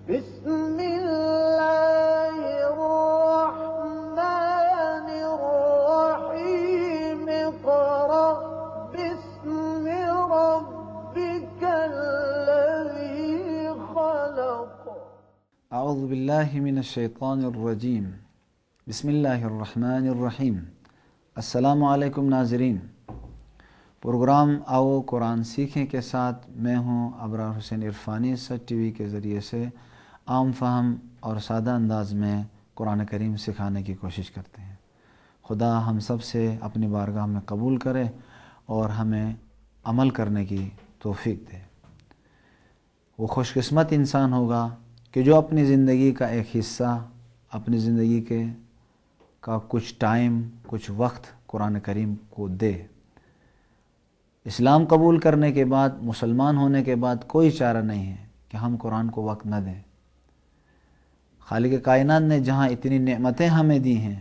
بسم اللہ الرحمن الرحیم اقرأ باسم ربک الذی خلق اعوذ باللہ من الشیطان الرجیم بسم اللہ الرحمن الرحیم۔ السلام علیکم ناظرین، پروگرام آؤ قرآن سیکھیں کے ساتھ میں ہوں ابرار حسین عرفانی s.a.w کے ذریعے سے عام فہم اور سادہ انداز میں قرآن کریم سکھانے کی کوشش کرتے ہیں۔ خدا ہم سب سے اپنی بارگاہ میں قبول کرے اور ہمیں عمل کرنے کی توفیق دے۔ وہ خوش قسمت انسان ہوگا کہ جو اپنی زندگی کا ایک حصہ، اپنی زندگی کا کچھ ٹائم، کچھ وقت قرآن کریم کو دے۔ اسلام قبول کرنے کے بعد، مسلمان ہونے کے بعد کوئی چارہ نہیں ہے کہ ہم قرآن کو وقت نہ دیں۔ خالق کائنات نے جہاں اتنی نعمتیں ہمیں دی ہیں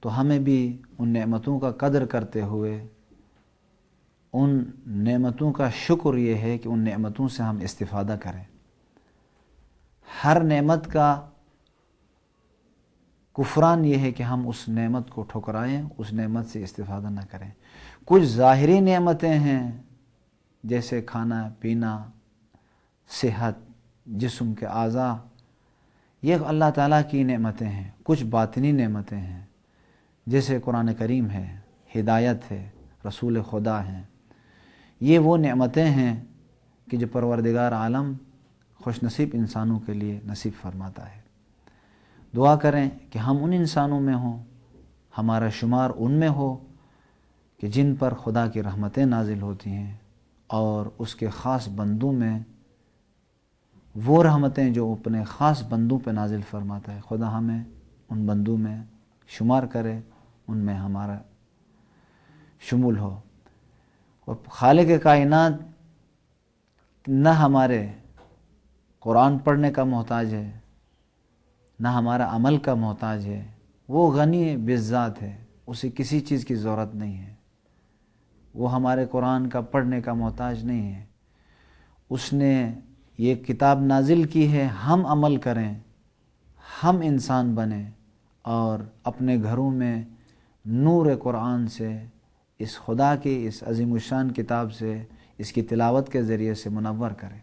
تو ہمیں بھی ان نعمتوں کا قدر کرتے ہوئے ان نعمتوں کا شکر یہ ہے کہ ان نعمتوں سے ہم استفادہ کریں۔ ہر نعمت کا کفران یہ ہے کہ ہم اس نعمت کو ٹھکرائیں، اس نعمت سے استفادہ نہ کریں۔ کچھ ظاہری نعمتیں ہیں جیسے کھانا پینا، صحت، جسم کے اعضاء، یہ اللہ تعالیٰ کی نعمتیں ہیں۔ کچھ باطنی نعمتیں ہیں جیسے قرآن کریم ہے، ہدایت ہے، رسول خدا ہیں۔ یہ وہ نعمتیں ہیں کہ جو پروردگار عالم خوش نصیب انسانوں کے لیے نصیب فرماتا ہے۔ دعا کریں کہ ہم ان انسانوں میں ہوں، ہمارا شمار ان میں ہو کہ جن پر خدا کی رحمتیں نازل ہوتی ہیں، اور اس کے خاص بندوں میں وہ رحمتیں جو اپنے خاص بندوں پہ نازل فرماتا ہے، خدا ہمیں ان بندوں میں شمار کرے، ان میں ہمارا شمول ہو۔ اور خالق کائنات نہ ہمارے قرآن پڑھنے کا محتاج ہے، نہ ہمارا عمل کا محتاج ہے۔ وہ غنی بالذات ہے، اسے کسی چیز کی ضرورت نہیں ہے۔ وہ ہمارے قرآن کا پڑھنے کا محتاج نہیں ہے۔ اس نے یہ کتاب نازل کی ہے، ہم عمل کریں، ہم انسان بنیں اور اپنے گھروں میں نور قرآن سے، اس خدا کی اس عظیم الشان کتاب سے، اس کی تلاوت کے ذریعے سے منور کریں۔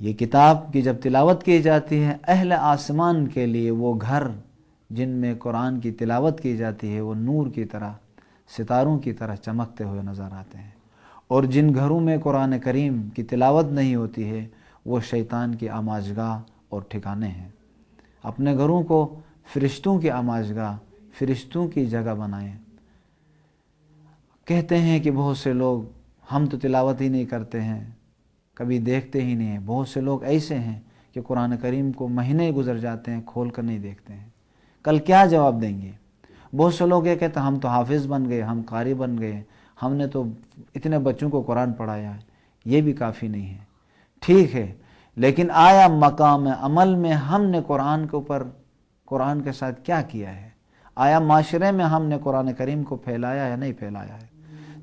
یہ کتاب کی جب تلاوت کی جاتی ہے، اہل آسمان کے لیے وہ گھر جن میں قرآن کی تلاوت کی جاتی ہے وہ نور کی طرح، ستاروں کی طرح چمکتے ہوئے نظر آتے ہیں، اور جن گھروں میں قرآن کریم کی تلاوت نہیں ہوتی ہے وہ شیطان کی آماجگاہ اور ٹھکانے ہیں۔ اپنے گھروں کو فرشتوں کی آماجگاہ، فرشتوں کی جگہ بنائیں۔ کہتے ہیں کہ بہت سے لوگ ہم تو تلاوت ہی نہیں کرتے ہیں، کبھی دیکھتے ہی نہیں ہیں۔ بہت سے لوگ ایسے ہیں کہ قرآن کریم کو مہینے گزر جاتے ہیں، کھول کر نہیں دیکھتے ہیں۔ کل کیا جواب دیں گے؟ بہت سے لوگ یہ کہتے ہیں ہم تو حافظ بن گئے، ہم قاری بن گئے، ہم نے تو اتنے بچوں کو قرآن پڑھایا ہے۔ یہ بھی کافی نہیں ہے، ٹھیک ہے، لیکن آیا مقام عمل میں ہم نے قرآن کے اوپر، قرآن کے ساتھ کیا کیا ہے؟ آیا معاشرے میں ہم نے قرآن کریم کو پھیلایا یا نہیں پھیلایا ہے؟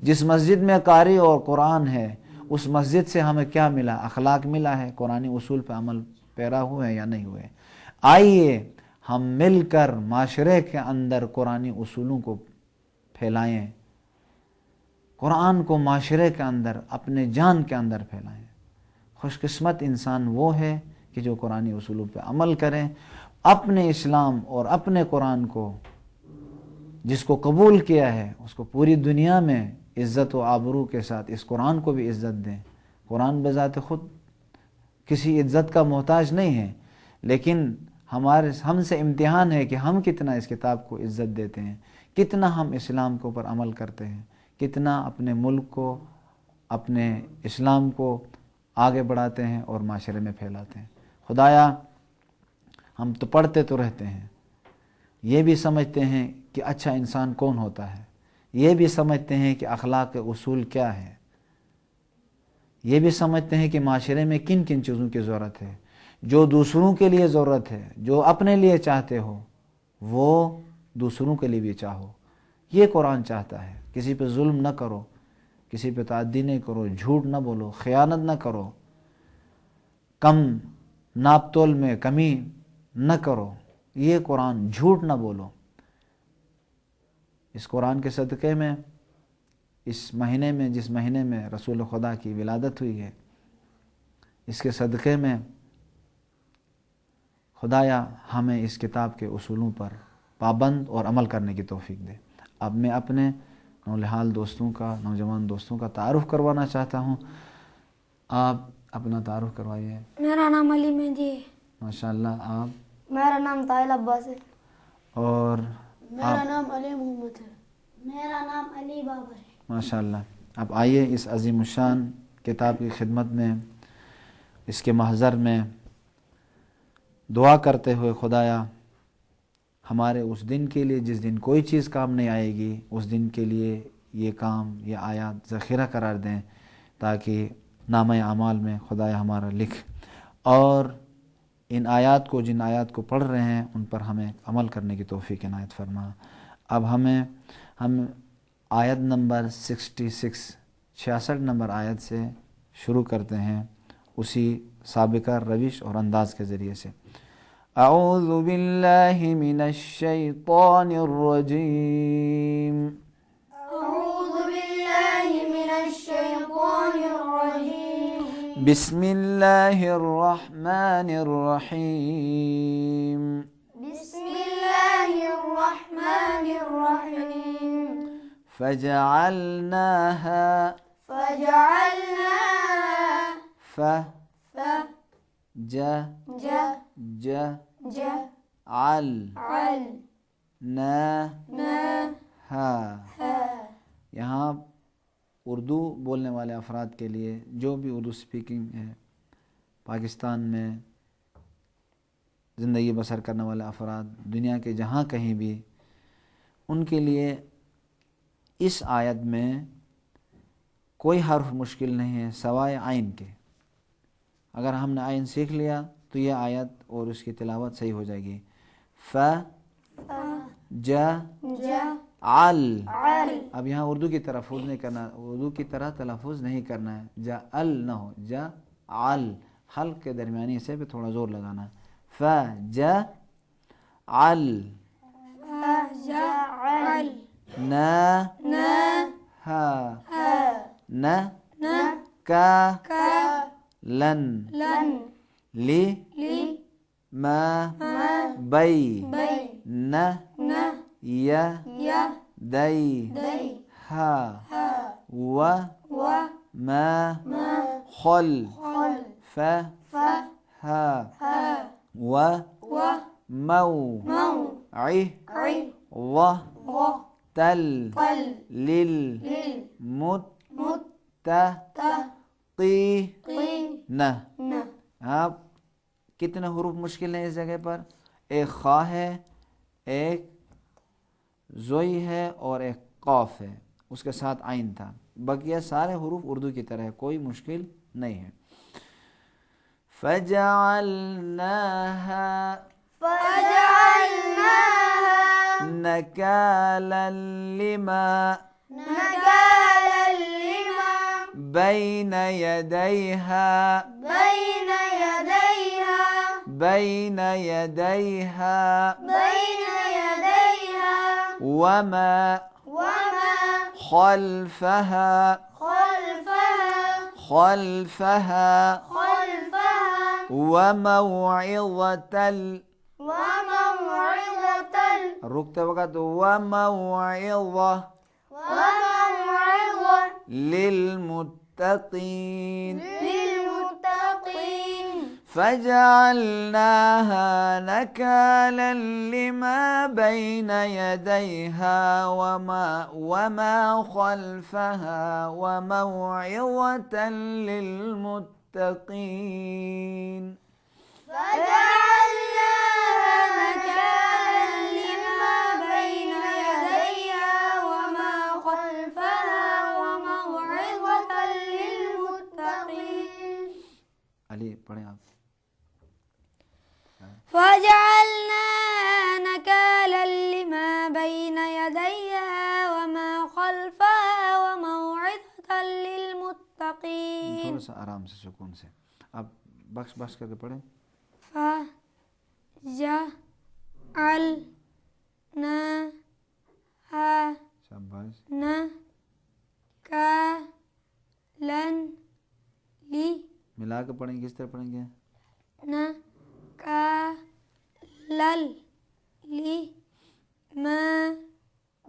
جس مسجد میں قاری اور قرآن ہے اس مسجد سے ہمیں کیا ملا؟ اخلاق ملا ہے، قرآنی اصول پہ عمل پیرا ہوئے ہیں یا نہیں ہوئے؟ آئیے ہم مل کر معاشرے کے اندر قرآنی اصولوں کو پھیلائیں، قرآن کو معاشرے کے اندر، اپنے جان کے اندر پھیلائیں۔ خوش قسمت انسان وہ ہے کہ جو قرآنی اصولوں پہ عمل کریں، اپنے اسلام اور اپنے قرآن کو جس کو قبول کیا ہے اس کو پوری دنیا میں عزت و آبرو کے ساتھ اس قرآن کو بھی عزت دیں۔ قرآن بذات خود کسی عزت کا محتاج نہیں ہے، لیکن ہم سے امتحان ہے کہ ہم کتنا اس کتاب کو عزت دیتے ہیں، کتنا ہم اسلام کے اوپر عمل کرتے ہیں، کتنا اپنے ملک کو، اپنے اسلام کو آگے بڑھاتے ہیں اور معاشرے میں پھیلاتے ہیں۔ خدایا ہم تو پڑھتے تو رہتے ہیں، یہ بھی سمجھتے ہیں کہ اچھا انسان کون ہوتا ہے، یہ بھی سمجھتے ہیں کہ اخلاق کے اصول کیا ہے، یہ بھی سمجھتے ہیں کہ معاشرے میں کن کن چیزوں کی ضرورت ہے۔ جو دوسروں کے لیے ضرورت ہے، جو اپنے لیے چاہتے ہو وہ دوسروں کے لیے بھی چاہو۔ یہ قرآن چاہتا ہے۔ کسی پہ ظلم نہ کرو، کسی پہ تعدی نہیں کرو، جھوٹ نہ بولو، خیانت نہ کرو، کم ناپ تول میں کمی نہ کرو، یہ قرآن، جھوٹ نہ بولو۔ اس قرآن کے صدقے میں، اس مہینے میں، جس مہینے میں رسول خدا کی ولادت ہوئی ہے، اس کے صدقے میں خدایا ہمیں اس کتاب کے اصولوں پر پابند اور عمل کرنے کی توفیق دے۔ اب میں اپنے نونہال دوستوں کا، نوجوان دوستوں کا تعارف کروانا چاہتا ہوں۔ آپ اپنا تعارف کروائیے۔ میرا نام علی مہدی ہے۔ ماشاءاللہ۔ آپ؟ میرا نام طاہل عباس ہے۔ اور میرا نام علی محمد ہے۔ میرا نام علی بابر ہے۔ ماشاءاللہ۔ اب آئیے اس عظیم الشان کتاب کی خدمت میں، اس کے محضر میں دعا کرتے ہوئے خدایا ہمارے اس دن کے لیے جس دن کوئی چیز کام نہیں آئے گی، اس دن کے لیے یہ کام، یہ آیات ذخیرہ قرار دیں، تاکہ نامہ اعمال میں خدایا ہمارا لکھ، اور ان آیات کو، جن آیات کو پڑھ رہے ہیں، ان پر ہمیں عمل کرنے کی توفیق عنایت فرما۔ اب ہم آیت نمبر 66 نمبر آیت سے شروع کرتے ہیں، اسی سابقہ روش اور انداز کے ذریعے سے۔ اعوذ باللہ من الشیطان الرجیم۔ اعوذ باللہ من الشیطان الرجیم۔ بسم اللہ الرحمن الرحیم۔ بسم اللہ الرحمن الرحیم۔ فجعلناها یہاں اردو بولنے والے افراد کے لیے، جو بھی اردو سپیکنگ ہے، پاکستان میں زندگی بسر کرنے والے افراد، دنیا کے جہاں کہیں بھی، ان کے لیے اس آیت میں کوئی حرف مشکل نہیں ہے سوائے عین کے۔ اگر ہم نے عین سیکھ لیا تو یہ آیت اور اس کی تلاوت صحیح ہو جائے گی۔ اب یہاں اردو کی تلفظ نہیں کرنا، اردو کی طرح تلفظ نہیں کرنا ہے، جعل نہ ہو، جعل، حلق کے درمیانی حصے پہ تھوڑا زور لگانا ہے۔ فجعل نکالن لما بین یدیہا وما خلفہا وموعظۃ للمتقین۔ آپ کتنے حروف مشکل ہیں اس جگہ پر؟ ایک خا ہے، ایک زوئی ہے، اور ایک قاف ہے، اس کے ساتھ عین تھا۔ بقیہ سارے حروف اردو کی طرح، کوئی مشکل نہیں ہے۔ فجعلناها نکالا لما بین یدیہا وما خلفہا وموعظۃ رکتے وقت وموعظہ للمتقین۔ فجعلناها نكالا لما بين يديها وما خلفها وموعظة للمتقين۔ علی پڑھیں آپ۔ فجعلنا نكالا لما بين يديها وما خلفها وموعظة للمتقين۔ تھوڑا سا آرام سے، سکون سے، آپ بخش کر کے پڑھیں۔ جعلناها شاباش نكالا ملا کے پڑھیں گے، کس طرح پڑھیں گے؟ نكالا لما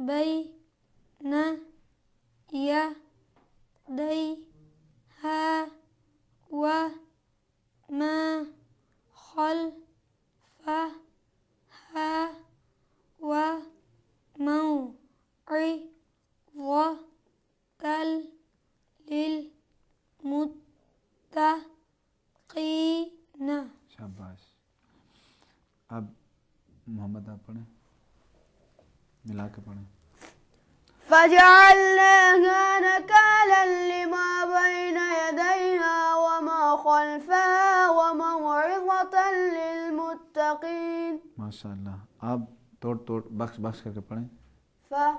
بين يديها وما خلفها وموعظة للمتقين. شاباش. اب محمد آپ پڑھیں، ملا کے پڑھیں. فجعلناها نكالا لما بين يديها وما خلفها وموعظة للمتقين. ماشاء اللہ. آپ توڑ بخش کر کے پڑھیں. فجعلناها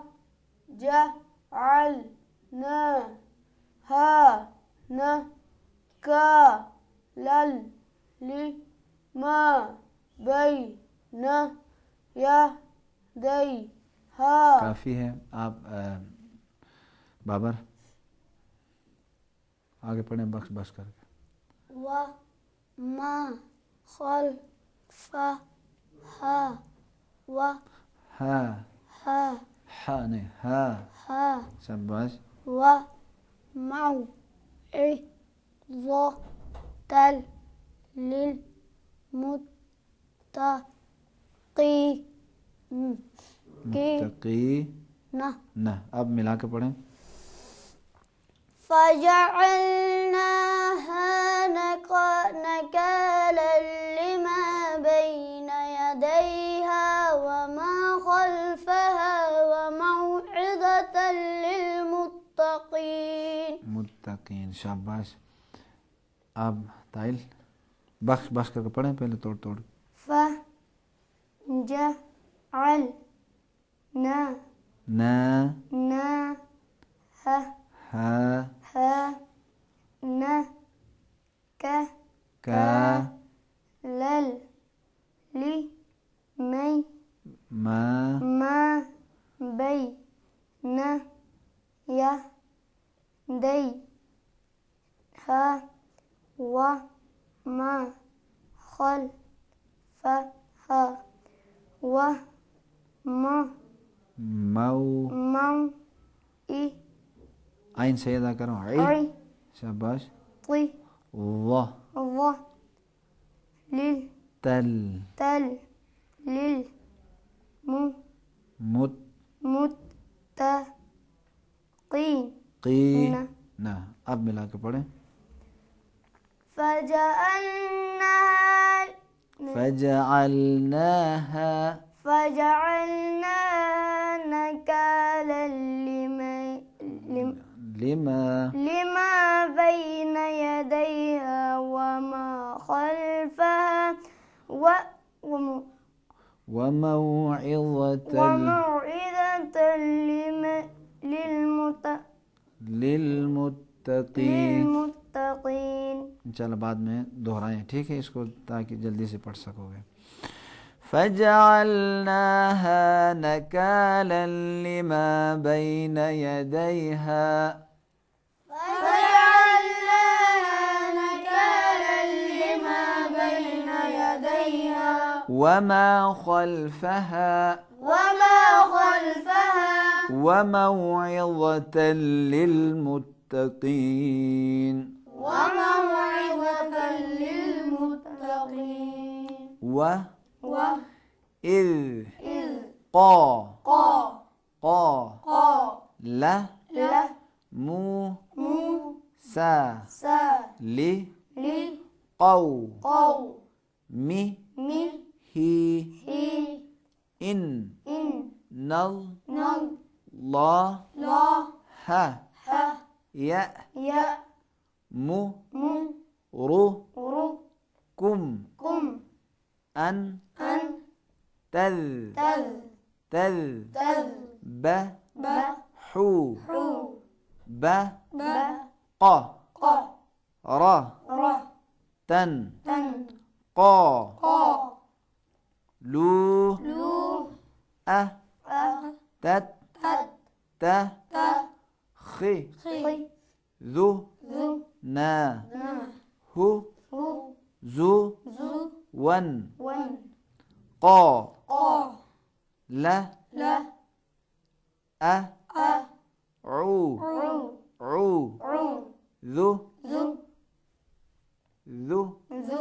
نكالا لما بين يديها. کافی ہے. آپ بابر آگے پڑھیں بخش کر کے. وما خلفها ہا نہیں ہا. شاباش. وموعظة للمتقين. نہ. اب ملا کے پڑھیں. فجعلناها نكالا لما بين يديها وما خلفها وموعظة للمتقين. متقین. شاباش. اب تائل بخش کر کے پڑھیں، پہلے توڑ. فجعلناها نكالا لما بين يديها وما خلفها عین سے ادا کرو. شاباش. للمتقين. نہ. اب ملا کے پڑھیں. فجعلناها نكالا لما بين يديها وما خلفها وموعظة للمتقين. انشاءاللہ بعد میں دہرائیں، ٹھیک ہے، اس کو تاکہ جلدی سے پڑھ سکو گے. فجعلناها نكالا لما بين يديها وما خلفها وموعظة للمتقين. وإذ قال موسى لقومه إن الله يأمركم أن تذبحوا بقرة لو لو أ أه تت تت ت تا خي خي ذو ذو نا نا هو هو زو زو ون ون قا قا لا لا أ أ عو عو عو عو ذو ذو ذو ذو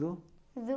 ذو ذو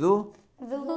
ذو ذو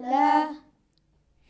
لا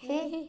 هي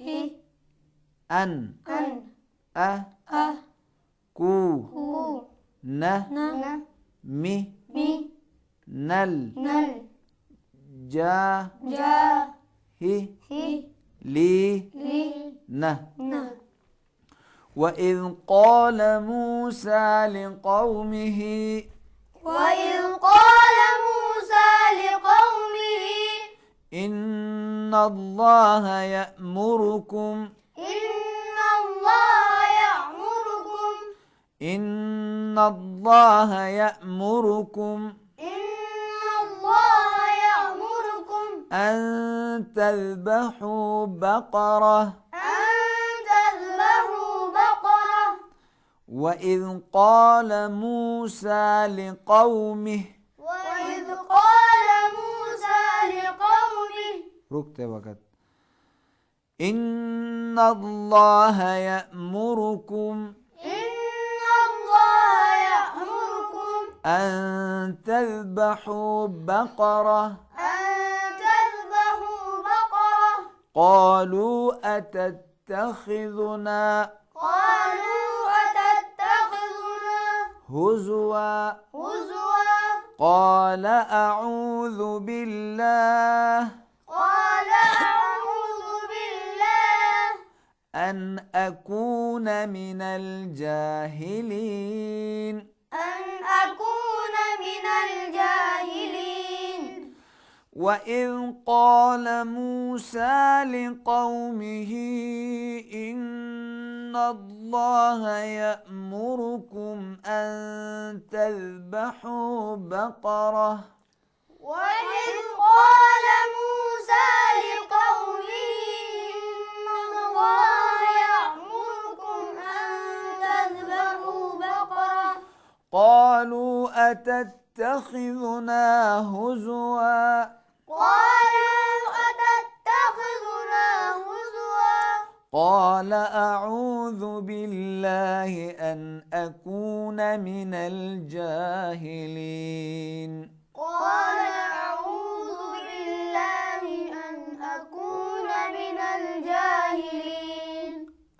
هي أن أن أ أ كو كو ن ن مي مي نل نل جا جا هي هي لي لي ن ن وإذ قال موسى لقومه وإذ قال موسى لقومه إن الله يأمركم إن الله يأمركم إن الله يأمركم إن الله يأمركم أن تذبحوا بقرة أن تذبحوا بقرة وإذ قال موسى لقومه وإذ قال موسى لقومه ركتے وقت إن الله يأمركم إن الله يأمركم أن تذبحوا بقرة أن تذبحوا بقرة قالوا أتتخذنا قالوا أتتخذنا هزوا هزوا قال أعوذ بالله قال أعوذ بالله أن أكون من الجاهلين أن أكون من الجاهلين وإذ قال موسى لقومه إن الله يأمركم أن تذبحوا بقرة وإذ قال موسى لقومه إن الله يأمركم أن تذبحوا بقرة قالوا أتتخذنا هزوا قالوا أتتخذنا هزوا قال أعوذ بالله أن أكون من الجاهلين قال أعوذ بالله أن أكون من الجاهلين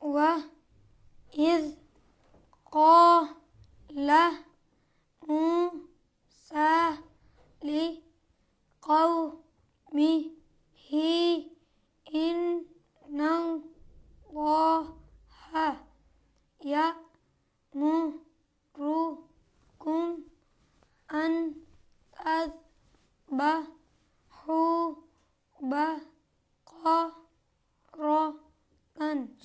وإذ قال موسى لقومه إن الله يأمركم أن تذبحوا بقرة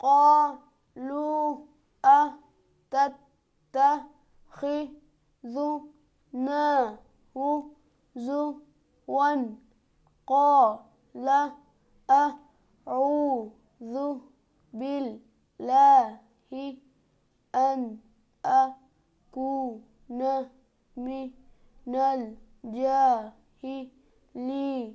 قالوا أتتخذنا هزوا قال أعوذ بالله أن أكون من الجاهلين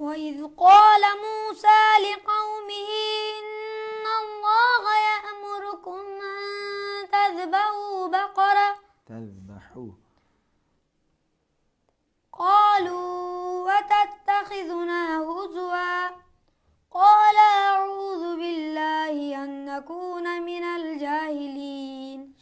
وإذ قال موسى لقومه إن الله يأمركم أن تذبحوا بقرة تذبحوا قالوا أتتخذنا هزوا قال أعوذ بالله أن أكون من الجاهلين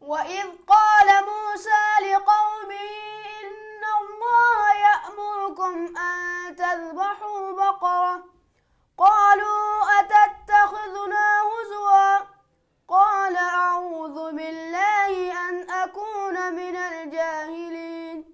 وإذ قال موسى لقومه إن الله يأمركم أن تذبحوا بقرة قالوا أتتخذنا هزوا قال أعوذ بالله أن أكون من الجاهلين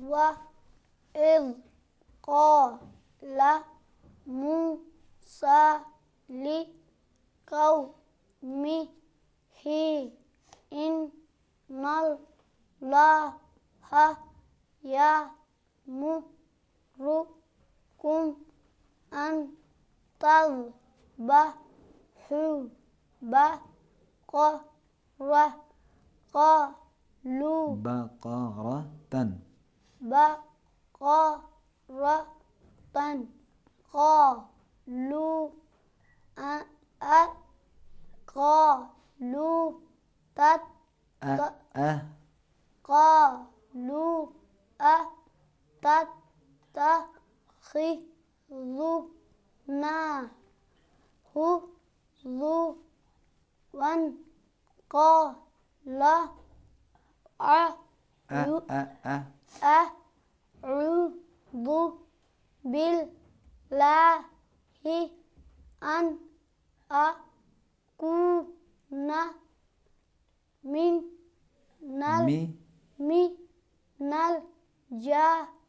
وَإِذْ قَالَ مُوسَى لِقَوْمِهِ إِنَّ اللَّهَ يَأْمُرُكُمْ أَن تَذْبَحُوا بَقَرَةً قَالُوا بقرة قالوا أتتخذنا هزوا قال أعوذ بالله أن أكون من الجاهلين.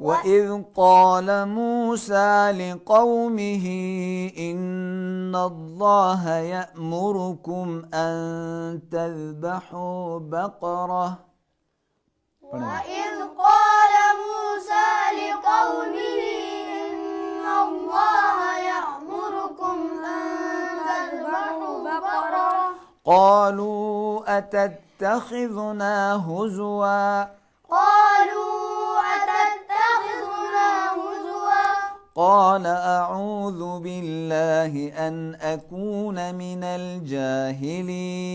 وإذ قال موسى لقومه إن الله يأمركم أن تذبحوا بقرة. وإذ قال موسى لقومه إن الله يأمركم أن تذبحوا بقرة قالوا أتتخذنا هزوا قال أعوذ بالله أن أكون من الجاهلين.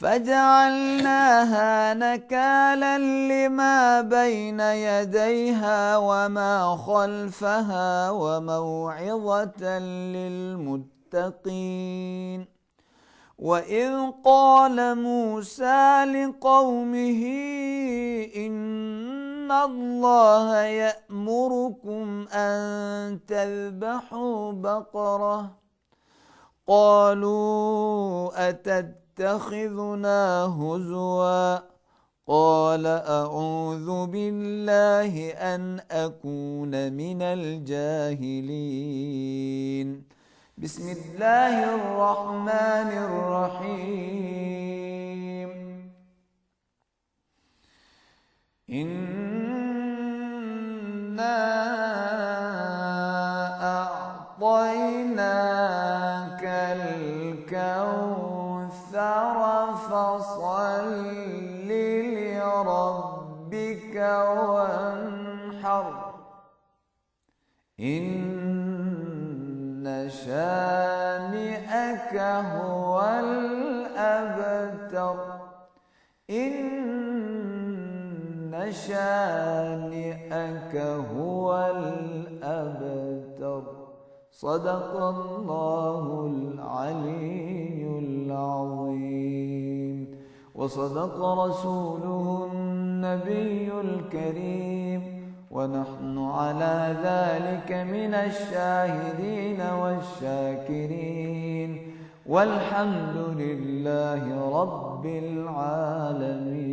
فجعلناها نكالا لما بين يديها وما خلفها وموعظة للمتقين. وإذ قال موسى لقومه إن الله يأمركم أن تذبحوا بقرة قالوا أتتخذنا هزوا قال أعوذ بالله أن أكون من الجاهلين. بسم الله الرحمن الرحيم. إنا أعطيناك الكوثر فصل لربك وانحر إن شانئك هو الأبتر. إن شانئك هو الأبتر. صدق الله العلي العظيم وصدق رسوله النبي الكريم ونحن على ذلك من الشاهدين والشاكرين والحمد لله رب العالمين.